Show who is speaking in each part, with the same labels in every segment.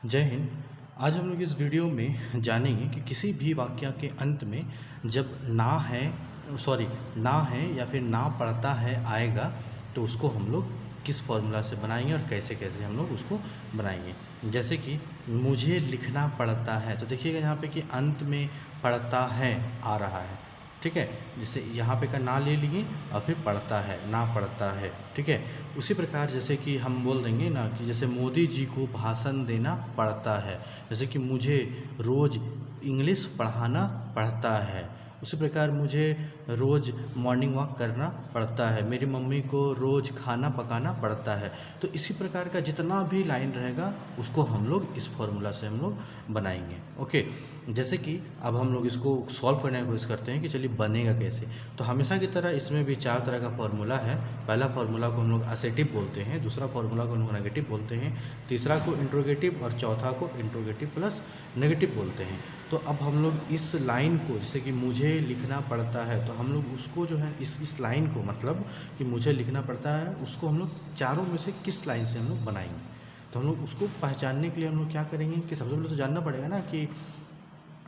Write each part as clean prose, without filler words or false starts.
Speaker 1: जय हिंद। आज हम लोग इस वीडियो में जानेंगे कि किसी भी वाक्य के अंत में जब ना है या फिर ना पड़ता है आएगा तो उसको हम लोग किस फॉर्मूला से बनाएंगे और कैसे कैसे हम लोग उसको बनाएंगे। जैसे कि मुझे लिखना पड़ता है, तो देखिएगा यहाँ पे कि अंत में पड़ता है आ रहा है, ठीक है। जैसे यहाँ पे का ना ले लिए और फिर पढ़ता है, ना पढ़ता है, ठीक है। उसी प्रकार जैसे कि हम बोल देंगे ना कि जैसे मोदी जी को भाषण देना पड़ता है, जैसे कि मुझे रोज़ इंग्लिश पढ़ाना पड़ता है। उसी प्रकार मुझे रोज़ मॉर्निंग वॉक करना पड़ता है, मेरी मम्मी को रोज़ खाना पकाना पड़ता है। तो इसी प्रकार का जितना भी लाइन रहेगा उसको हम लोग इस फॉर्मूला से हम लोग बनाएंगे। ओके, जैसे कि अब हम लोग इसको सॉल्व करने की कोशिश करते हैं कि चलिए बनेगा कैसे। तो हमेशा की तरह इसमें भी चार तरह का फॉर्मूला है। पहला फॉर्मूला को हम लोग असेटिव बोलते हैं, दूसरा फॉर्मूला को हम लोग नेगेटिव बोलते हैं, तीसरा को इंट्रोगेटिव और चौथा को इंट्रोगेटिव प्लस नेगेटिव बोलते हैं। तो अब हम लोग इस लाइन को, जैसे कि मुझे लिखना पड़ता है, तो हम लोग उसको जो है इस लाइन को, मतलब कि मुझे लिखना पड़ता है, उसको हम लोग चारों में से किस लाइन से हम लोग बनाएंगे। तो हम लोग उसको पहचानने के लिए हम लोग क्या करेंगे कि सबसे पहले तो जानना पड़ेगा ना कि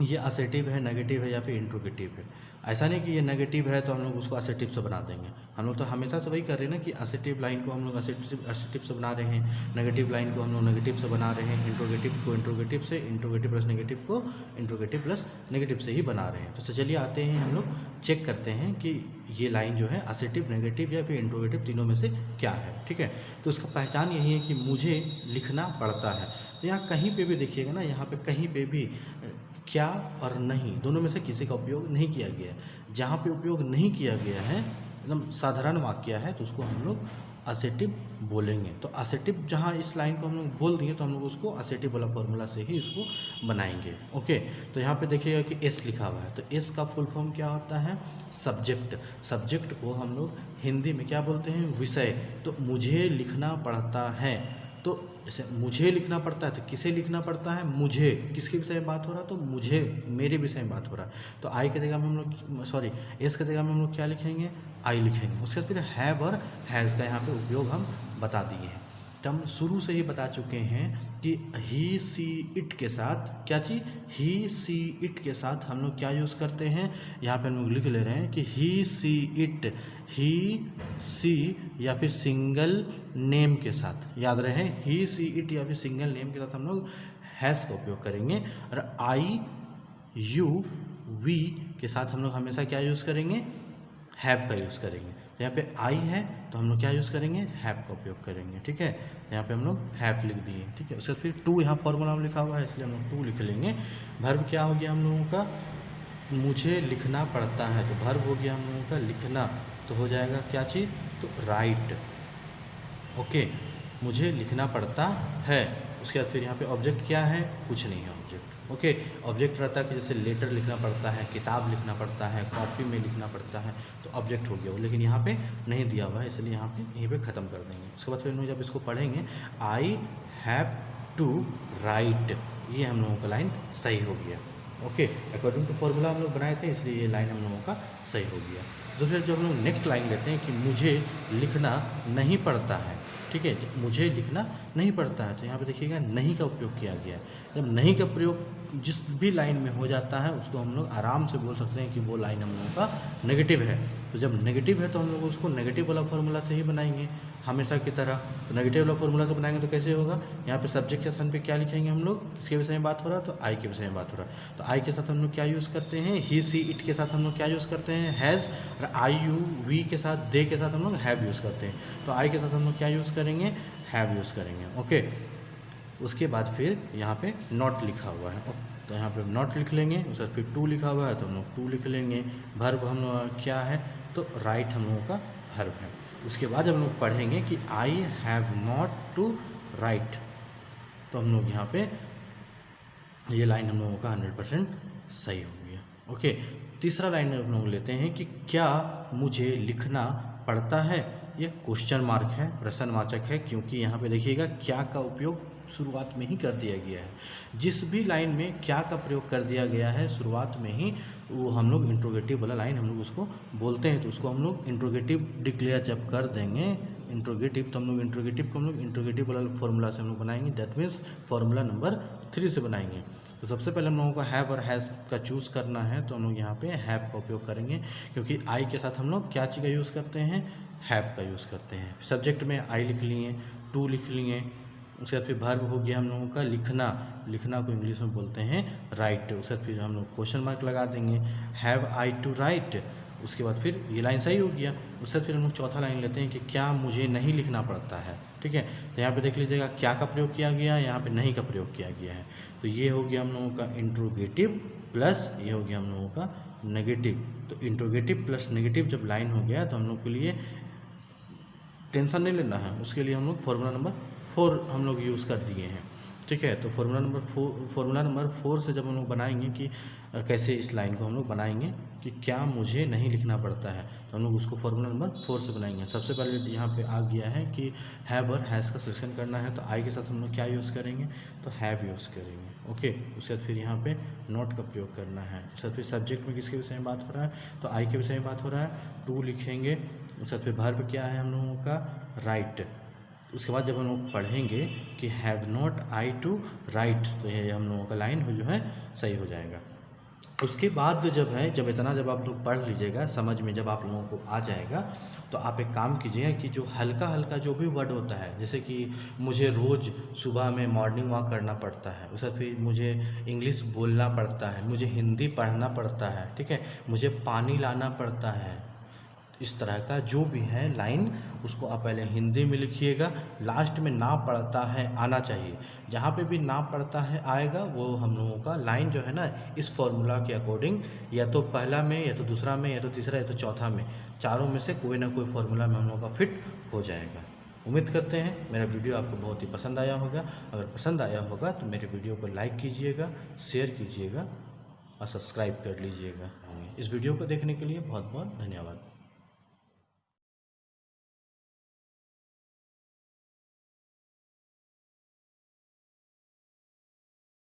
Speaker 1: ये असेटिव है, नेगेटिव है या फिर इंट्रोगेटिव है। ऐसा नहीं कि ये नेगेटिव है तो हम लोग उसको असेटिव से बना देंगे। हम लोग तो हमेशा से वही कर रहे हैं ना कि असेटिव लाइन को हम लोग असेटिव से बना रहे हैं, नेगेटिव लाइन को हम लोग नेगेटिव से बना रहे हैं, इंट्रोगेटिव को इंट्रोगेटिव से, इंट्रोगेटिव प्लस नेगेटिव को इंट्रोगेटिव प्लस नेगेटिव से ही बना रहे हैं। तो चलिए आते हैं, हम लोग चेक करते हैं कि ये लाइन जो है असेटिव, नेगेटिव या फिर इंट्रोगेटिव तीनों में से क्या है, ठीक है। तो इसका पहचान यही है कि मुझे लिखना पड़ता है। तो यहाँ कहीं पे भी देखिएगा ना, यहाँ पे कहीं पे भी क्या और नहीं दोनों में से किसी का उपयोग नहीं किया गया है। जहाँ पे उपयोग नहीं किया गया है, एकदम साधारण वाक्य है, तो उसको हम लोग असेटिव बोलेंगे। तो असेटिव जहाँ इस लाइन को हम लोग बोल दिए तो हम लोग उसको असेटिव वाला फॉर्मूला से ही इसको बनाएंगे। ओके, तो यहाँ पे देखिएगा कि एस लिखा हुआ है, तो एस का फुल फॉर्म क्या होता है? सब्जेक्ट। सब्जेक्ट को हम लोग हिंदी में क्या बोलते हैं? विषय। तो मुझे लिखना पड़ता है, तो जैसे मुझे लिखना पड़ता है तो किसे लिखना पड़ता है? मुझे। किसके विषय में बात हो रहा है? तो मुझे, मेरे विषय में बात हो रहा है। तो आई की जगह में हम लोग एस की जगह में हम लोग क्या लिखेंगे? आई लिखेंगे। उसके बाद फिर हैव और हैज़ का यहाँ पे उपयोग हम बता दिए हैं। तो हम शुरू से ही बता चुके हैं कि ही सी इट के साथ क्या चीज़? ही सी इट के साथ हम लोग क्या यूज़ करते हैं? यहाँ पे हम लोग लिख ले रहे हैं कि ही सी इट, ही सी या फिर सिंगल नेम के साथ, याद रहे ही सी इट या फिर सिंगल नेम के साथ हम लोग हैज़ का उपयोग करेंगे। और आई यू वी के साथ हम लोग हमेशा क्या यूज़ करेंगे? हैव का यूज़ करेंगे। तो यहाँ पे आई है तो हम लोग क्या यूज़ करेंगे? हैव का उपयोग करेंगे, ठीक है। यहाँ पे हम लोग हैव लिख दिए, ठीक है। उसके बाद फिर टू, यहाँ फॉर्मूला में लिखा हुआ है इसलिए हम लोग टू लिख लेंगे। वर्ब क्या हो गया हम लोगों का? मुझे लिखना पड़ता है, तो वर्ब हो गया हम लोगों का लिखना, तो हो जाएगा क्या चीज़? तो राइट। ओके, मुझे लिखना पड़ता है। उसके बाद फिर यहाँ पे ऑब्जेक्ट क्या है? कुछ नहीं है ऑब्जेक्ट। ओके, ऑब्जेक्ट रहता है कि जैसे लेटर लिखना पड़ता है, किताब लिखना पड़ता है, कॉपी में लिखना पड़ता है, तो ऑब्जेक्ट हो गया वो। लेकिन यहाँ पे नहीं दिया हुआ है इसलिए यहाँ पे यहीं पे ख़त्म कर देंगे। उसके बाद फिर हम लोग जब इसको पढ़ेंगे, आई हैव टू राइट, ये हम लोगों का लाइन सही हो गया। ओके, अकॉर्डिंग टू फॉर्मूला हम लोग बनाए थे इसलिए ये लाइन हम लोगों का सही हो गया। तो फिर जब हम लोग नेक्स्ट लाइन लेते हैं कि मुझे लिखना नहीं पड़ता है, ठीक है, मुझे लिखना नहीं पड़ता है, तो यहाँ पे देखिएगा नहीं का उपयोग किया गया है। जब नहीं का प्रयोग जिस भी लाइन में हो जाता है उसको हम लोग आराम से बोल सकते हैं कि वो लाइन हम लोगों का नेगेटिव है। तो जब नेगेटिव है तो हम लोग उसको नेगेटिव वाला फॉर्मूला से ही बनाएंगे हमेशा की तरह। तो नेगेटिव वाला फॉर्मूला से बनाएंगे तो कैसे होगा? यहाँ पे सब्जेक्ट के स्थान पे क्या लिखेंगे हम लोग? किसके विषय में बात हो रहा है? तो आई के विषय में बात हो रहा है। तो आई के साथ हम लोग क्या यूज़ करते हैं? ही सी इट के साथ हम लोग क्या यूज़ करते हैं? हैज़। और आई यू वी के साथ, दे के साथ हम लोग हैव यूज़ करते हैं। तो आई के साथ हम लोग क्या यूज़ करेंगे? हैव यूज़ करेंगे। ओके, उसके बाद फिर यहाँ पे नॉट लिखा हुआ है, तो यहाँ पे नॉट लिख लेंगे। उसके बाद फिर टू लिखा हुआ है तो हम लोग टू लिख लेंगे। वर्ब हम लोग क्या है? तो राइट हम लोगों का वर्ब है। उसके बाद हम लोग पढ़ेंगे कि I have not to write, तो हम लोग यहाँ पे ये लाइन हम लोगों का 100% सही हो गया। ओके, तीसरा लाइन हम लोग लेते हैं कि क्या मुझे लिखना पड़ता है? ये क्वेश्चन मार्क है, प्रश्नवाचक है, क्योंकि यहाँ पे देखिएगा क्या का उपयोग शुरुआत में ही कर दिया गया है। जिस भी लाइन में क्या का प्रयोग कर दिया गया है शुरुआत में ही, वो हम लोग इंट्रोगेटिव वाला लाइन हम लोग उसको बोलते हैं। तो उसको हम लोग इंट्रोगेटिव डिक्लेयर जब कर देंगे, इंट्रोगेटिव, तो हम लोग इंट्रोगेटिव को हम लोग इंट्रोगेटिव वाला फॉर्मूला से हम लोग बनाएंगे, दैट मीन्स फॉर्मूला नंबर 3 से बनाएंगे। तो सबसे पहले हम लोगों को हैव और हैज़ का चूज़ करना है, तो हम लोग यहाँ पे हैव का उपयोग करेंगे, क्योंकि आई के साथ हम लोग क्या चीज़ का यूज़ करते हैं, हैव का यूज़ करते हैं। सब्जेक्ट में आई लिख लिए, टू लिख लिए, उसके बाद फिर वर्ब हो गया हम लोगों का लिखना, लिखना को इंग्लिश में बोलते हैं राइट। उसके बाद फिर हम लोग क्वेश्चन मार्क लगा देंगे, हैव आई टू राइट। उसके बाद फिर ये लाइन सही हो गया। उससे फिर हम लोग चौथा लाइन लेते हैं कि क्या मुझे नहीं लिखना पड़ता है, ठीक है। तो यहाँ पे देख लीजिएगा क्या का प्रयोग किया गया है, यहाँ पे नहीं का प्रयोग किया गया है। तो ये हो गया हम लोगों का इंट्रोगेटिव प्लस ये हो गया हम लोगों का नेगेटिव। तो इंट्रोगेटिव प्लस नेगेटिव जब लाइन हो गया तो हम लोग के लिए टेंशन नहीं लेना है, उसके लिए हम लोग फॉर्मूला नंबर 4 हम लोग यूज़ कर दिए हैं, ठीक है। तो फॉर्मूला नंबर 4 से जब हम लोग बनाएंगे कि कैसे इस लाइन को हम लोग बनाएंगे कि क्या मुझे नहीं लिखना पड़ता है, तो हम लोग उसको फॉर्मूला नंबर 4 से बनाएंगे। सबसे पहले यहाँ पे आ गया है कि हैव और हैज़ का सिलेक्शन करना है, तो आई के साथ हम लोग क्या यूज़ करेंगे, तो हैव यूज़ करेंगे, ओके। उसके बाद फिर यहाँ पे नॉट का प्रयोग करना है। उसके बाद फिर सब्जेक्ट में किसके विषय में बात हो रहा है, तो आई के विषय में बात हो रहा है, टू लिखेंगे। उसके बाद फिर वर्ब क्या है हम लोगों का राइट। उसके बाद जब हम लोग पढ़ेंगे कि have not I to write, तो ये हम लोगों का लाइन जो है सही हो जाएगा। उसके बाद जब आप लोग पढ़ लीजिएगा, समझ में जब आप लोगों को आ जाएगा, तो आप एक काम कीजिएगा कि जो हल्का हल्का जो भी वर्ड होता है, जैसे कि मुझे रोज़ सुबह में मॉर्निंग वॉक करना पड़ता है, उसके फिर मुझे इंग्लिश बोलना पड़ता है, मुझे हिंदी पढ़ना पड़ता है, ठीक है, मुझे पानी लाना पड़ता है, इस तरह का जो भी है लाइन उसको आप पहले हिंदी में लिखिएगा। लास्ट में ना पड़ता है आना चाहिए, जहाँ पे भी ना पड़ता है आएगा वो हम लोगों का लाइन जो है ना इस फॉर्मूला के अकॉर्डिंग या तो पहला में या तो दूसरा में या तो तीसरा या तो चौथा में, चारों में से कोई ना कोई फार्मूला में हम लोगों का फिट हो जाएगा। उम्मीद करते हैं मेरा वीडियो आपको बहुत ही पसंद आया होगा। अगर पसंद आया होगा तो मेरे वीडियो को लाइक कीजिएगा, शेयर कीजिएगा और सब्सक्राइब कर लीजिएगा। इस वीडियो को देखने के लिए बहुत बहुत धन्यवाद।